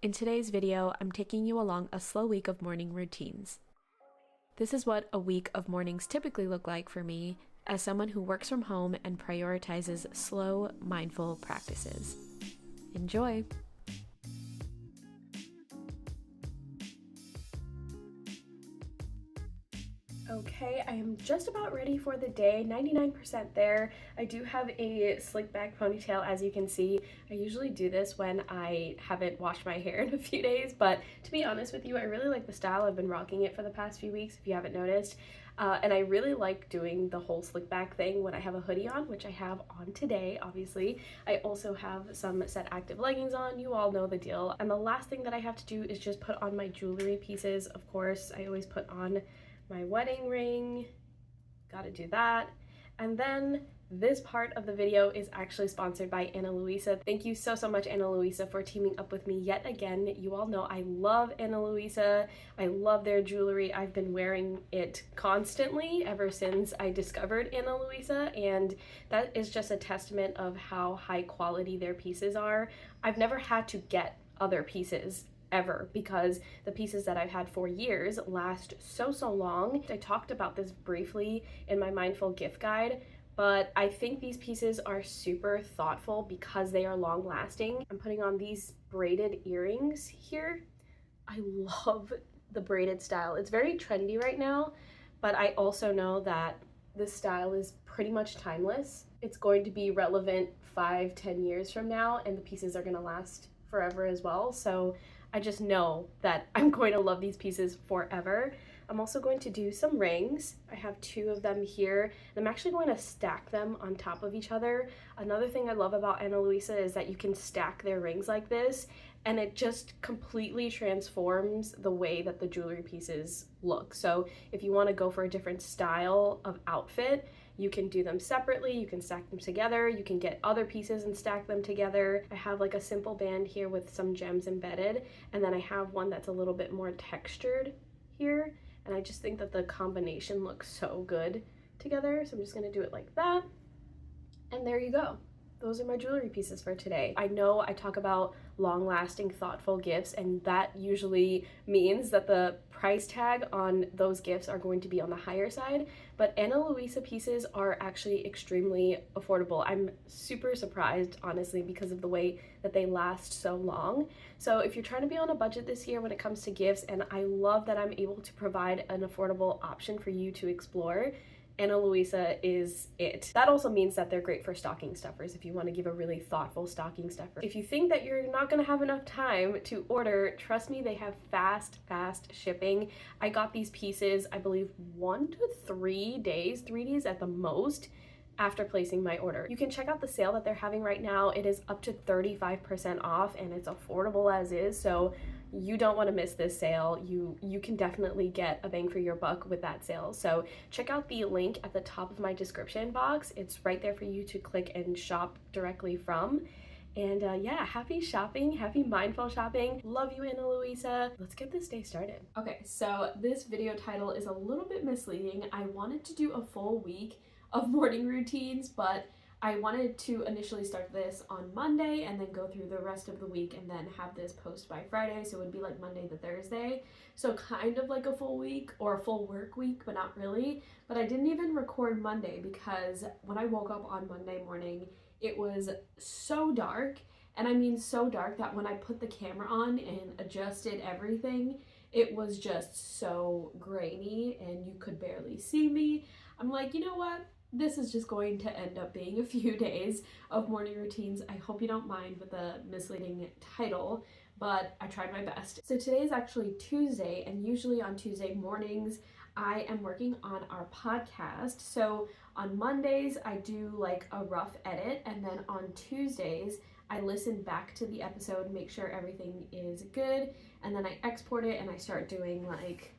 In today's video, I'm taking you along a slow week of morning routines. This is what a week of mornings typically look like for me as someone who works from home and prioritizes slow, mindful practices. Enjoy! Okay, I am just about ready for the day, 99% there. I do have a slick back ponytail, as you can see. I usually do this when I haven't washed my hair in a few days, but to be honest with you, I really like the style. I've been rocking it for the past few weeks, if you haven't noticed. And I really like doing the whole slick back thing when I have a hoodie on, which I have on today, obviously. I also have some Set Active leggings on. You all know the deal. And the last thing that I have to do is just put on my jewelry pieces. Of course, I always put on my wedding ring, gotta do that. And then this part of the video is actually sponsored by Ana Luisa. Thank you so much, Ana Luisa, for teaming up with me yet again. You all know I love Ana Luisa. I love their jewelry. I've been wearing it constantly ever since I discovered Ana Luisa, and that is just a testament of how high quality their pieces are. I've never had to get other pieces ever because the pieces that I've had for years last so long. I talked about this briefly in my mindful gift guide, but I think these pieces are super thoughtful because they are long lasting. I'm putting on these braided earrings here. I love the braided style. It's very trendy right now, but I also know that this style is pretty much timeless. It's going to be relevant 5-10 years from now, and the pieces are going to last forever as well. So I just know that I'm going to love these pieces forever. I'm also going to do some rings. I have 2 of them here, and I'm actually going to stack them on top of each other. Another thing I love about Ana Luisa is that you can stack their rings like this, and it just completely transforms the way that the jewelry pieces look. So if you want to go for a different style of outfit, you can do them separately, you can stack them together, you can get other pieces and stack them together. I have like a simple band here with some gems embedded, and then I have one that's a little bit more textured here, and I just think that the combination looks so good together. So I'm just gonna do it like that, and there you go. Those are my jewelry pieces for today. I know I talk about long-lasting, thoughtful gifts, and that usually means that the price tag on those gifts are going to be on the higher side, but Ana Luisa pieces are actually extremely affordable. I'm super surprised, honestly, because of the way that they last so long. So if you're trying to be on a budget this year when it comes to gifts, and I love that I'm able to provide an affordable option for you to explore, Ana Luisa is it. That also means that they're great for stocking stuffers if you want to give a really thoughtful stocking stuffer. If you think that you're not going to have enough time to order, trust me, they have fast shipping. I got these pieces, I believe 1 to 3 days, 3 days at the most, after placing my order. You can check out the sale that they're having right now. It is up to 35% off, and it's affordable as is, so you don't want to miss this sale. You can definitely get a bang for your buck with that sale. So check out the link at the top of my description box. It's right there for you to click and shop directly from. And yeah, happy shopping, happy mindful shopping. Love you, Ana Luisa. Let's get this day started. Okay, so this video title is a little bit misleading. I wanted to do a full week of morning routines, but I wanted to initially start this on Monday and then go through the rest of the week and then have this post by Friday, so it would be like Monday to Thursday. So kind of like a full week or a full work week, but not really. But I didn't even record Monday because when I woke up on Monday morning, it was so dark, and I mean so dark that when I put the camera on and adjusted everything, it was just so grainy and you could barely see me. I'm like, you know what? This is just going to end up being a few days of morning routines. I hope you don't mind with the misleading title, but I tried my best. So today is actually Tuesday, and usually on Tuesday mornings, I am working on our podcast. So on Mondays, I do like a rough edit, and then on Tuesdays, I listen back to the episode, make sure everything is good, and then I export it and I start doing like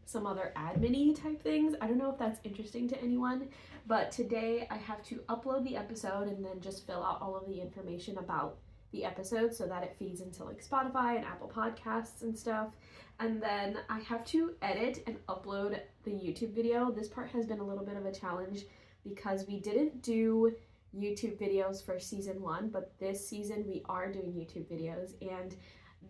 some other admin-y type things. I don't know if that's interesting to anyone, but today I have to upload the episode and then just fill out all of the information about the episode so that it feeds into like Spotify and Apple Podcasts and stuff. And then I have to edit and upload the YouTube video. This part has been a little bit of a challenge because we didn't do YouTube videos for season 1, but this season we are doing YouTube videos, and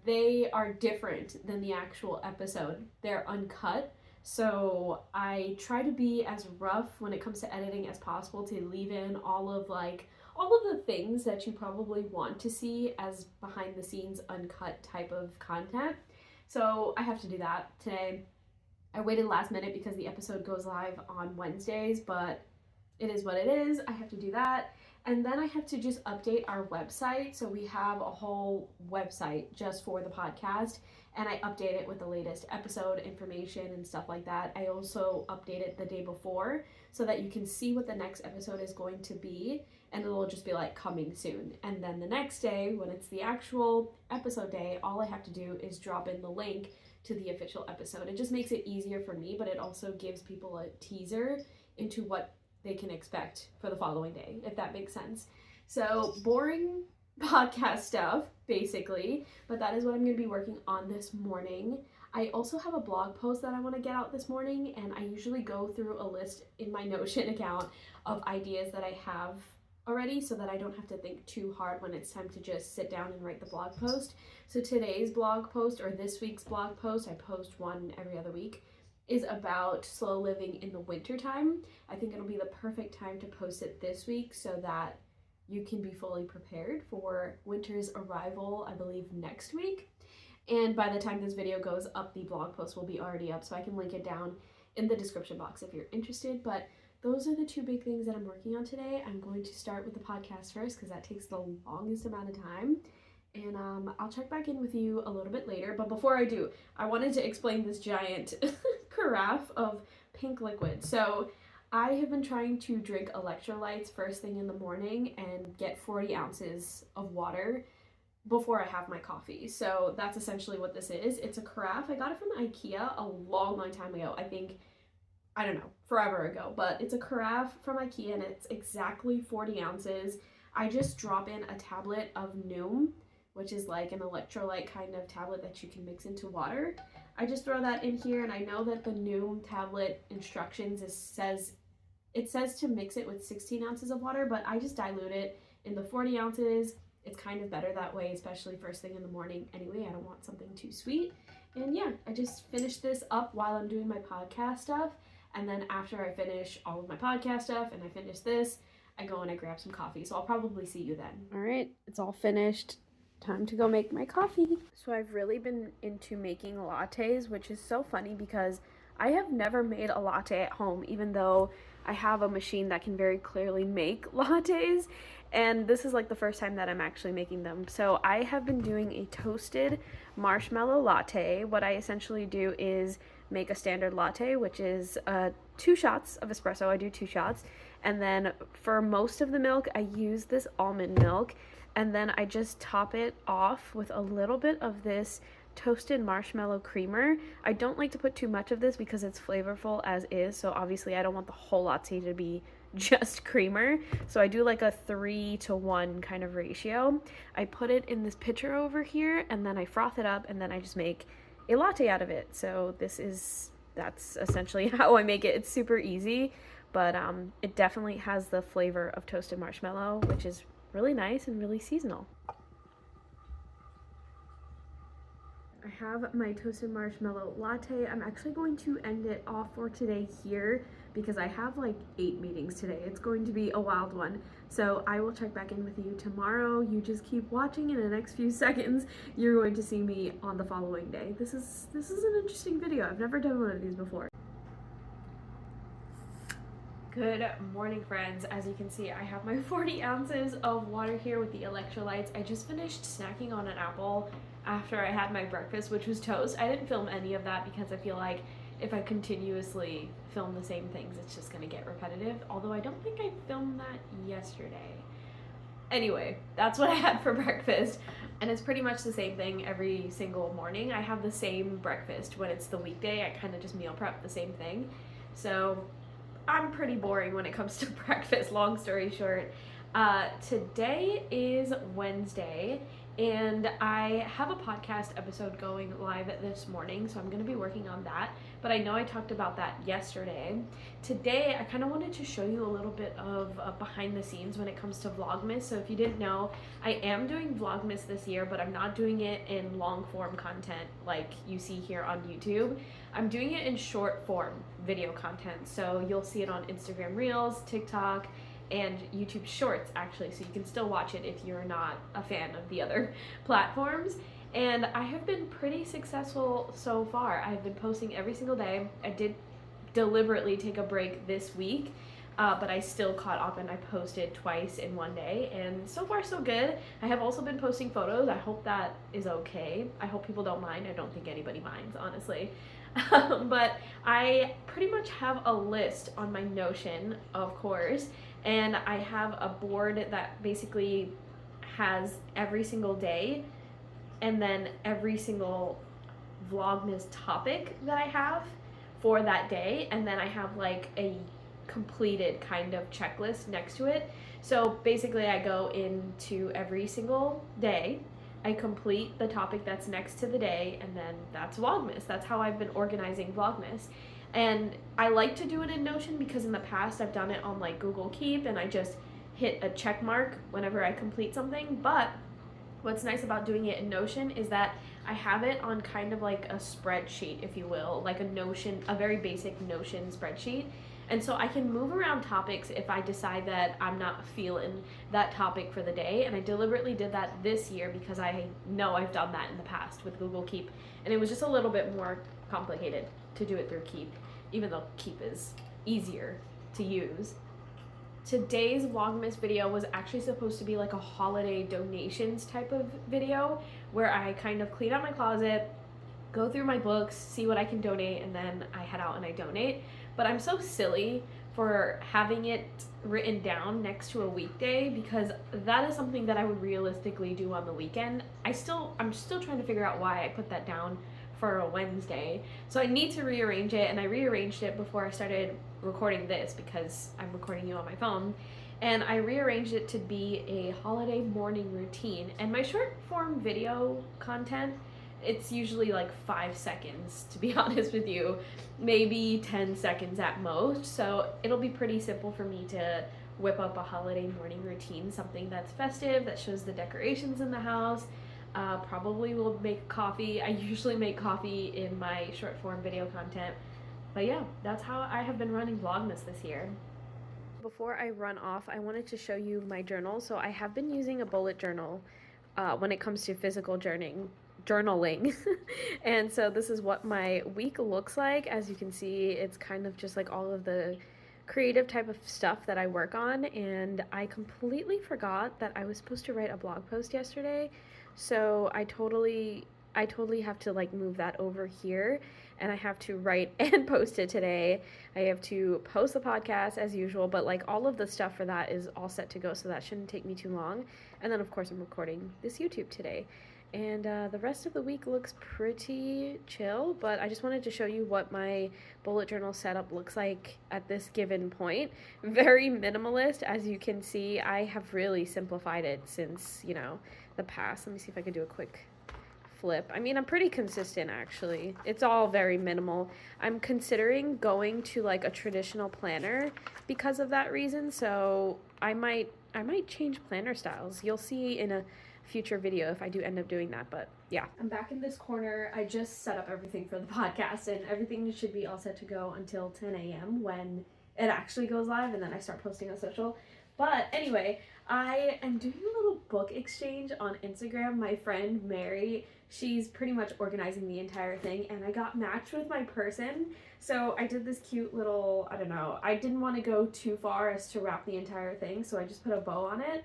they are different than the actual episode. They're uncut. So I try to be as rough when it comes to editing as possible to leave in all of the things that you probably want to see as behind the scenes uncut type of content. So I have to do that today. I waited last minute because the episode goes live on Wednesdays, but it is what it is. I have to do that. And then I have to just update our website. So we have a whole website just for the podcast, and I update it with the latest episode information and stuff like that. I also update it the day before so that you can see what the next episode is going to be, and it'll just be like coming soon. And then the next day, when it's the actual episode day, all I have to do is drop in the link to the official episode. It just makes it easier for me, but it also gives people a teaser into what they can expect for the following day, if that makes sense. So boring podcast stuff, basically, but that is what I'm going to be working on this morning. I also have a blog post that I want to get out this morning, and I usually go through a list in my Notion account of ideas that I have already so that I don't have to think too hard when it's time to just sit down and write the blog post. So today's blog post, or this week's blog post, I post one every other week, is about slow living in the winter time. I think it'll be the perfect time to post it this week so that you can be fully prepared for winter's arrival, I believe, next week. And by the time this video goes up, the blog post will be already up, so I can link it down in the description box if you're interested. But those are the two big things that I'm working on today. I'm going to start with the podcast first because that takes the longest amount of time. And I'll check back in with you a little bit later. But before I do, I wanted to explain this giant carafe of pink liquid. So I have been trying to drink electrolytes first thing in the morning and get 40 ounces of water before I have my coffee. So that's essentially what this is. It's a carafe. I got it from IKEA a long time ago. I don't know, forever ago. But it's a carafe from IKEA and it's exactly 40 ounces. I just drop in a tablet of Noom, which is like an electrolyte kind of tablet that you can mix into water. I just throw that in here, and I know that the Noom tablet instructions says to mix it with 16 ounces of water, but I just dilute it in the 40 ounces. It's kind of better that way, especially first thing in the morning. Anyway, I don't want something too sweet. And yeah, I just finish this up while I'm doing my podcast stuff, and then after I finish all of my podcast stuff and I finish this, I go and I grab some coffee. So I'll probably see you then. All right, it's all finished. Time to go make my coffee. So I've really been into making lattes, which is so funny because I have never made a latte at home, even though I have a machine that can very clearly make lattes, and this is like the first time that I'm actually making them. So I have been doing a toasted marshmallow latte. What I essentially do is make a standard latte, which is 2 shots of espresso. I do 2 shots, and then for most of the milk I use this almond milk, and then I just top it off with a little bit of this toasted marshmallow creamer. I don't like to put too much of this because it's flavorful as is, so obviously I don't want the whole latte to be just creamer, so I do like a 3-to-1 kind of ratio. I put it in this pitcher over here, and then I froth it up, and then I just make a latte out of it. So that's essentially how I make it. It's super easy, but it definitely has the flavor of toasted marshmallow, which is really nice and really seasonal. I have my toasted marshmallow latte. I'm actually going to end it off for today here because I have like 8 meetings today. It's going to be a wild one. So I will check back in with you tomorrow. You just keep watching. In the next few seconds, you're going to see me on the following day. This is an interesting video. I've never done one of these before. Good morning, friends. As you can see, I have my 40 ounces of water here with the electrolytes. I just finished snacking on an apple after I had my breakfast, which was toast. I didn't film any of that because I feel like if I continuously film the same things, it's just gonna get repetitive, although I don't think I filmed that yesterday. Anyway, that's what I had for breakfast, and it's pretty much the same thing every single morning. I have the same breakfast when it's the weekday. I kind of just meal prep the same thing. So I'm pretty boring when it comes to breakfast, long story short. Today is Wednesday, And I have a podcast episode going live this morning, so I'm going to be working on that. But I know I talked about that yesterday. Today, I kind of wanted to show you a little bit of behind the scenes when it comes to Vlogmas. So if you didn't know, I am doing Vlogmas this year, but I'm not doing it in long form content like you see here on YouTube. I'm doing it in short form video content. So you'll see it on Instagram Reels, TikTok, and YouTube Shorts, actually, so you can still watch it if you're not a fan of the other platforms. And I have been pretty successful so far. I've been posting every single day. I did deliberately take a break this week, but I still caught up and I posted twice in one day, and so far so good. I have also been posting photos. I hope that is okay. I hope people don't mind. I don't think anybody minds, honestly. But I pretty much have a list on my Notion, of course, and I have a board that basically has every single day and then every single Vlogmas topic that I have for that day, and then I have like a completed kind of checklist next to it. So basically I go into every single day, I complete the topic that's next to the day, and then that's Vlogmas. That's how I've been organizing Vlogmas. And I like to do it in Notion because in the past I've done it on like Google Keep and I just hit a check mark whenever I complete something. But what's nice about doing it in Notion is that I have it on kind of like a spreadsheet, if you will, like a Notion, a very basic Notion spreadsheet. And so I can move around topics if I decide that I'm not feeling that topic for the day. And I deliberately did that this year because I know I've done that in the past with Google Keep. And it was just a little bit more complicated to do it through Keep, even though Keep is easier to use. Today's Vlogmas video was actually supposed to be like a holiday donations type of video where I kind of clean out my closet, go through my books, see what I can donate, and then I head out and I donate. But I'm so silly for having it written down next to a weekday because that is something that I would realistically do on the weekend. I'm still trying to figure out why I put that down for a Wednesday. So I need to rearrange it, and I rearranged it before I started recording this because I'm recording you on my phone. And I rearranged it to be a holiday morning routine. And my short form video content, it's usually like 5 seconds, to be honest with you, maybe 10 seconds at most. So it'll be pretty simple for me to whip up a holiday morning routine, something that's festive, that shows the decorations in the house. Probably will make coffee. I usually make coffee in my short form video content. But yeah, that's how I have been running Vlogmas this year. Before I run off, I wanted to show you my journal. So I have been using a bullet journal when it comes to physical journaling. And so this is what my week looks like. As you can see, it's kind of just like all of the creative type of stuff that I work on, and I completely forgot that I was supposed to write a blog post yesterday. So I totally have to like move that over here, and I have to write and post it today. I have to post the podcast as usual, but like all of the stuff for that is all set to go, so that shouldn't take me too long. And then of course I'm recording this YouTube today. And the rest of the week looks pretty chill, but I just wanted to show you what my bullet journal setup looks like at this given point. Very minimalist, as you can see. I have really simplified it since, you know, the past. Let me see if I can do a quick flip. I mean, I'm pretty consistent, actually. It's all very minimal. I'm considering going to like a traditional planner because of that reason, so I might change planner styles. You'll see in a future video if I do end up doing that. But yeah, I'm back in this corner. I just set up everything for the podcast, and everything should be all set to go until 10 a.m. when it actually goes live, and then I start posting on social. But anyway, I am doing a little book exchange on Instagram. My friend Mary, she's pretty much organizing the entire thing, and I got matched with my person. So I did this cute little, I don't know, I didn't want to go too far as to wrap the entire thing, so I just put a bow on it.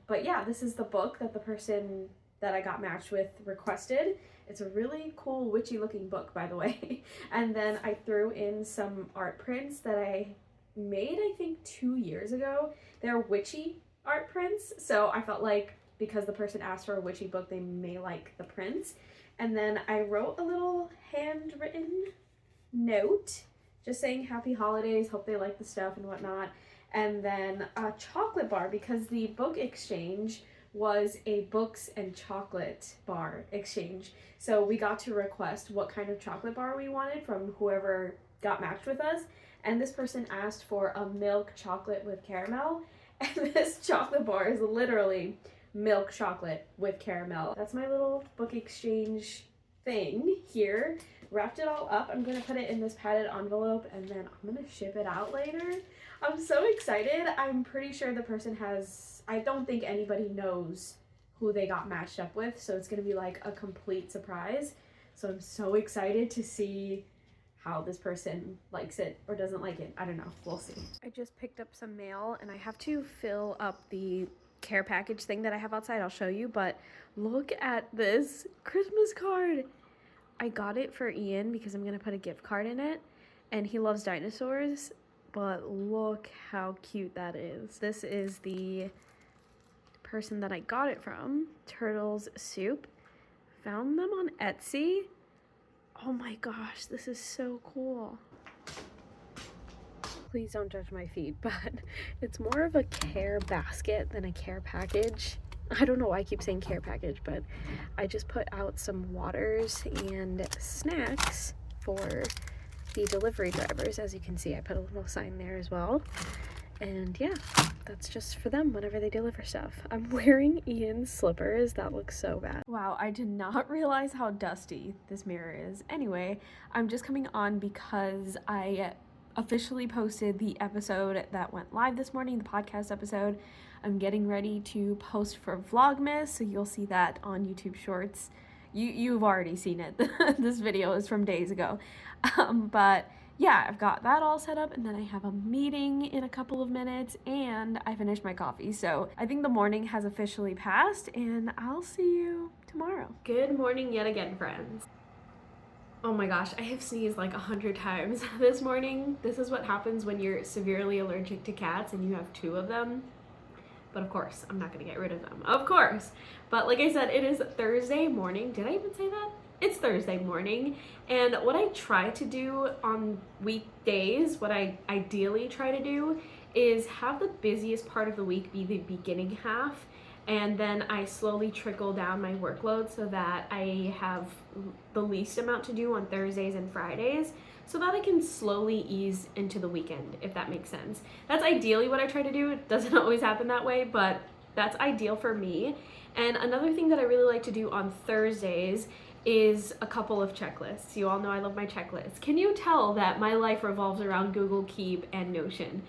But yeah, this is the book that the person that I got matched with requested. It's a really cool witchy looking book, by the way. And then I threw in some art prints that I made, I think 2 years ago. They're witchy art prints, so I felt like because the person asked for a witchy book, they may like the prints. And then I wrote a little handwritten note just saying happy holidays, hope they like the stuff and whatnot. And then a chocolate bar, because the book exchange was a books and chocolate bar exchange. So we got to request what kind of chocolate bar we wanted from whoever got matched with us. And this person asked for a milk chocolate with caramel. And this chocolate bar is literally milk chocolate with caramel. That's my little book exchange thing here. Wrapped it all up. I'm gonna put it in this padded envelope and then I'm gonna ship it out later. I'm so excited. I'm pretty sure the person has, I don't think anybody knows who they got matched up with, so it's gonna be like a complete surprise. So I'm so excited to see how this person likes it or doesn't like it. I don't know, we'll see. I just picked up some mail and I have to fill up the care package thing that I have outside. I'll show you, but look at this Christmas card. I got it for Ian because I'm gonna put a gift card in it and he loves dinosaurs, but look how cute that is. This is the person that I got it from, Turtles Soup. Found them on Etsy. Oh my gosh, this is so cool. Please don't judge my feet, but it's more of a care basket than a care package. I don't know why I keep saying care package, but I just put out some waters and snacks for the delivery drivers. As you can see, I put a little sign there as well. And yeah, that's just for them whenever they deliver stuff. I'm wearing Ian's slippers. That looks so bad. Wow, I did not realize how dusty this mirror is. Anyway, I'm just coming on because I officially posted the episode that went live this morning, the podcast episode. I'm getting ready to post for Vlogmas, so you'll see that on YouTube Shorts. You've already seen it. This video is from days ago. But yeah, I've got that all set up, and then I have a meeting in a couple of minutes, and I finished my coffee. So I think the morning has officially passed, and I'll see you tomorrow. Good morning yet again, friends. Oh my gosh, I have sneezed like 100 times this morning. This is what happens when you're severely allergic to cats and you have 2 of them. But of course, I'm not gonna get rid of them, of course. But like I said, it is Thursday morning. Did I even say that? It's Thursday morning, and what I try to do on weekdays, what I ideally try to do, is have the busiest part of the week be the beginning half, and then I slowly trickle down my workload so that I have the least amount to do on Thursdays and Fridays, so that I can slowly ease into the weekend, if that makes sense. That's ideally what I try to do. It doesn't always happen that way, but that's ideal for me. And another thing that I really like to do on Thursdays is a couple of checklists. You all know I love my checklists. Can you tell that my life revolves around Google Keep and Notion?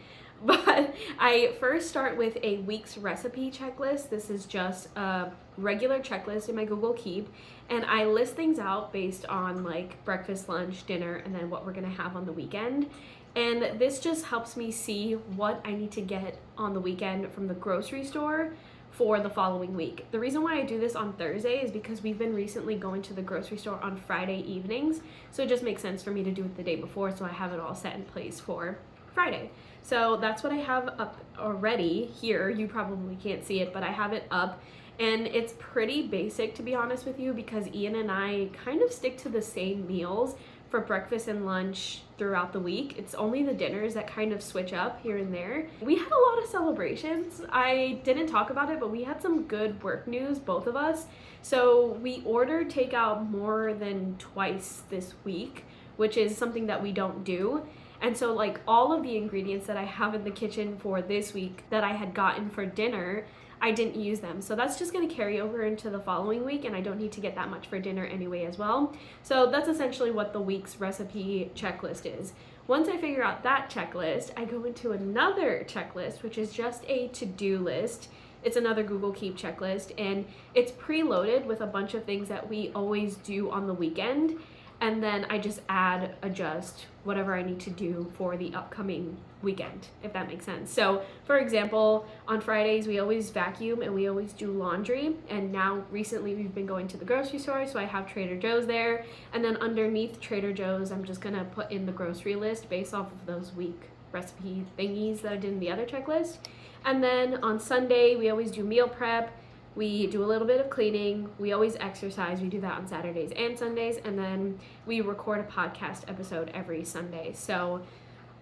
But I first start with a week's recipe checklist. This is just a regular checklist in my Google Keep, and I list things out based on like breakfast, lunch, dinner, and then what we're gonna have on the weekend. And this just helps me see what I need to get on the weekend from the grocery store for the following week. The reason why I do this on Thursday is because we've been recently going to the grocery store on Friday evenings, so it just makes sense for me to do it the day before, so I have it all set in place for Friday. So that's what I have up already here. You probably can't see it, but I have it up, and it's pretty basic, to be honest with you, because Ian and I kind of stick to the same meals for breakfast and lunch throughout the week. It's only the dinners that kind of switch up here and there. We had a lot of celebrations. I didn't talk about it, but we had some good work news, both of us. So we ordered takeout more than twice this week, which is something that we don't do. And so like all of the ingredients that I have in the kitchen for this week that I had gotten for dinner, I didn't use them. So that's just gonna carry over into the following week, and I don't need to get that much for dinner anyway as well. So that's essentially what the week's recipe checklist is. Once I figure out that checklist, I go into another checklist, which is just a to-do list. It's another Google Keep checklist, and it's preloaded with a bunch of things that we always do on the weekend. And then I just add, adjust whatever I need to do for the upcoming weekend, if that makes sense. So for example, on Fridays we always vacuum and we always do laundry, and now recently we've been going to the grocery store, so I have Trader Joe's there, and then underneath Trader Joe's I'm just gonna put in the grocery list based off of those week recipe thingies that I did in the other checklist. And then on Sunday we always do meal prep. We do a little bit of cleaning. We always exercise. We do that on Saturdays and Sundays. And then we record a podcast episode every Sunday. So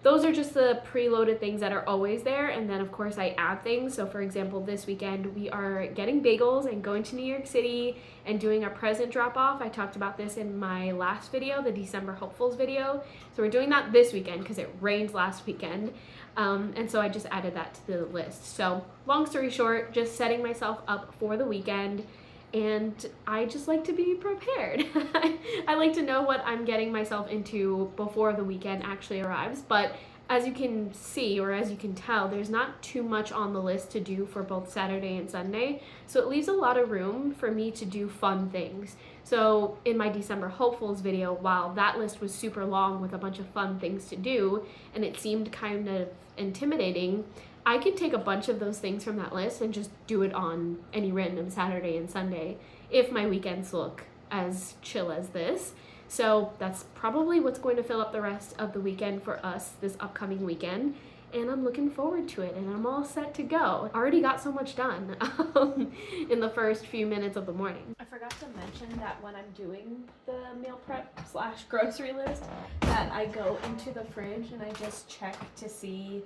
those are just the preloaded things that are always there, and then of course I add things. So for example, this weekend we are getting bagels and going to New York City and doing our present drop off. I talked about this in my last video, the December hopefuls video. So we're doing that this weekend because it rained last weekend. And so I just added that to the list. So long story short, just setting myself up for the weekend, and I just like to be prepared. I like to know what I'm getting myself into before the weekend actually arrives. But as you can see, or as you can tell, there's not too much on the list to do for both Saturday and Sunday. So it leaves a lot of room for me to do fun things. So in my December hopefuls video, while that list was super long with a bunch of fun things to do, and it seemed kind of intimidating, I could take a bunch of those things from that list and just do it on any random Saturday and Sunday if my weekends look as chill as this. So that's probably what's going to fill up the rest of the weekend for us this upcoming weekend. And I'm looking forward to it, and I'm all set to go. Already got so much done in the first few minutes of the morning. I forgot to mention that when I'm doing the meal prep / grocery list, that I go into the fridge and I just check to see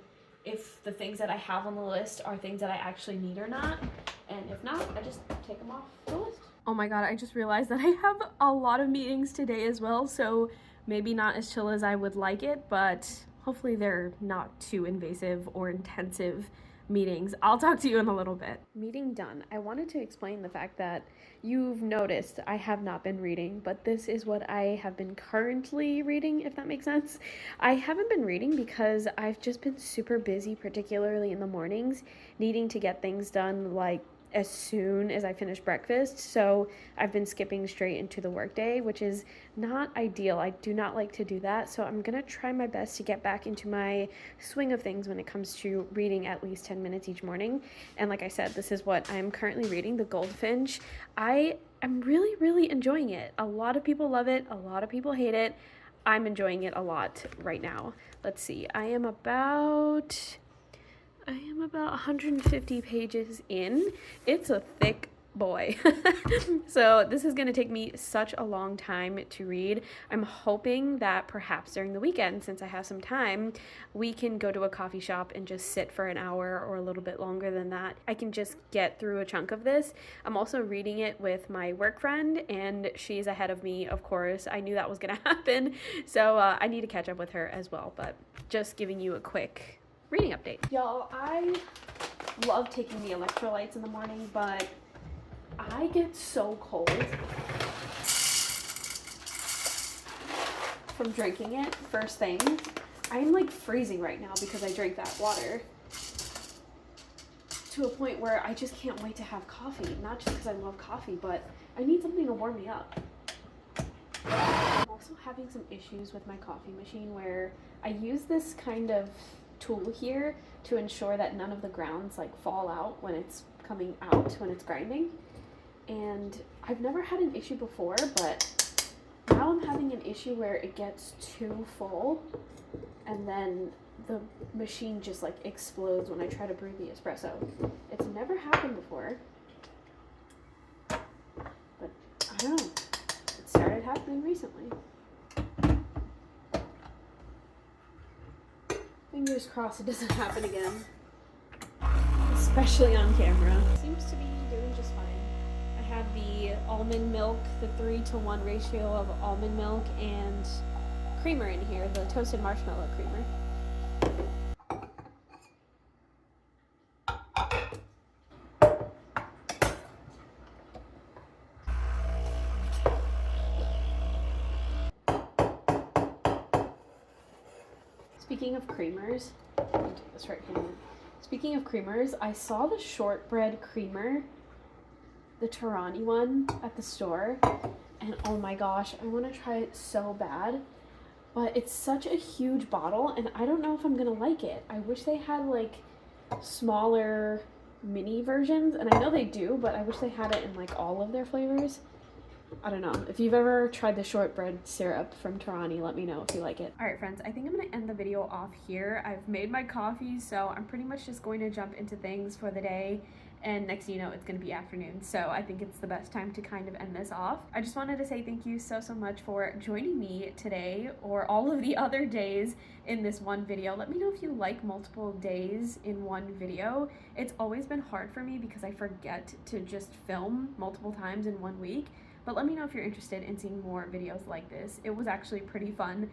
if the things that I have on the list are things that I actually need or not. And if not, I just take them off the list. Oh my god, I just realized that I have a lot of meetings today as well, so maybe not as chill as I would like it, but hopefully they're not too invasive or intensive meetings. I'll talk to you in a little bit. Meeting done. I wanted to explain the fact that you've noticed I have not been reading, but this is what I have been currently reading, if that makes sense. I haven't been reading because I've just been super busy, particularly in the mornings, needing to get things done like as soon as I finish breakfast. So I've been skipping straight into the workday, which is not ideal. I do not like to do that. So I'm gonna try my best to get back into my swing of things when it comes to reading at least 10 minutes each morning. And like I said, this is what I'm currently reading, The Goldfinch. I am really enjoying it. A lot of people love it. A lot of people hate it. I'm enjoying it a lot right now. Let's see. I am about 150 pages in. It's a thick boy. So this is going to take me such a long time to read. I'm hoping that perhaps during the weekend, since I have some time, we can go to a coffee shop and just sit for an hour or a little bit longer than that. I can just get through a chunk of this. I'm also reading it with my work friend, and she's ahead of me, of course. I knew that was going to happen, so I need to catch up with her as well, but just giving you a quick reading update. Y'all, I love taking the electrolytes in the morning, but I get so cold from drinking it first thing. I'm like freezing right now because I drank that water, to a point where I just can't wait to have coffee. Not just because I love coffee, but I need something to warm me up. I'm also having some issues with my coffee machine where I use this kind of tool here to ensure that none of the grounds like fall out when it's coming out, when it's grinding. And I've never had an issue before, but now I'm having an issue where it gets too full and then the machine just like explodes when I try to brew the espresso. It's never happened before, but I don't know, it started happening recently. Fingers crossed it doesn't happen again, especially on camera. Seems to be doing just fine. I have the almond milk, the 3-to-1 ratio of almond milk and creamer in here, the toasted marshmallow creamer. Speaking of creamers, let me do this right here. Speaking of creamers, I saw the shortbread creamer, the Torani one, at the store, and oh my gosh, I want to try it so bad, but it's such a huge bottle, and I don't know if I'm gonna like it. I wish they had like smaller mini versions, and I know they do, but I wish they had it in like all of their flavors. I don't know. If you've ever tried the shortbread syrup from Torani, let me know if you like it. Alright friends, I think I'm going to end the video off here. I've made my coffee, so I'm pretty much just going to jump into things for the day and next thing you know, it's gonna be afternoon. So I think it's the best time to kind of end this off. I just wanted to say thank you so much for joining me today, or all of the other days in this one video. Let me know if you like multiple days in one video. It's always been hard for me because I forget to just film multiple times in one week. But let me know if you're interested in seeing more videos like this. It was actually pretty fun.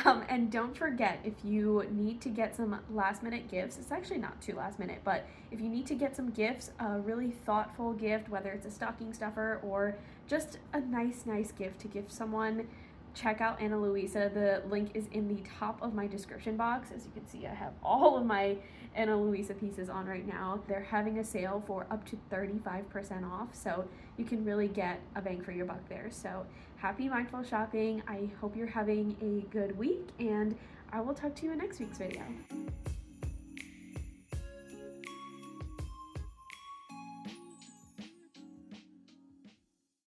And don't forget, if you need to get some last minute gifts, it's actually not too last minute, but if you need to get some gifts, a really thoughtful gift, whether it's a stocking stuffer or just a nice gift to give someone, check out Ana Luisa. The link is in the top of my description box. As you can see, I have all of my Ana Luisa pieces on right now. They're having a sale for up to 35% off, so you can really get a bang for your buck there. So happy mindful shopping. I hope you're having a good week, and I will talk to you in next week's video.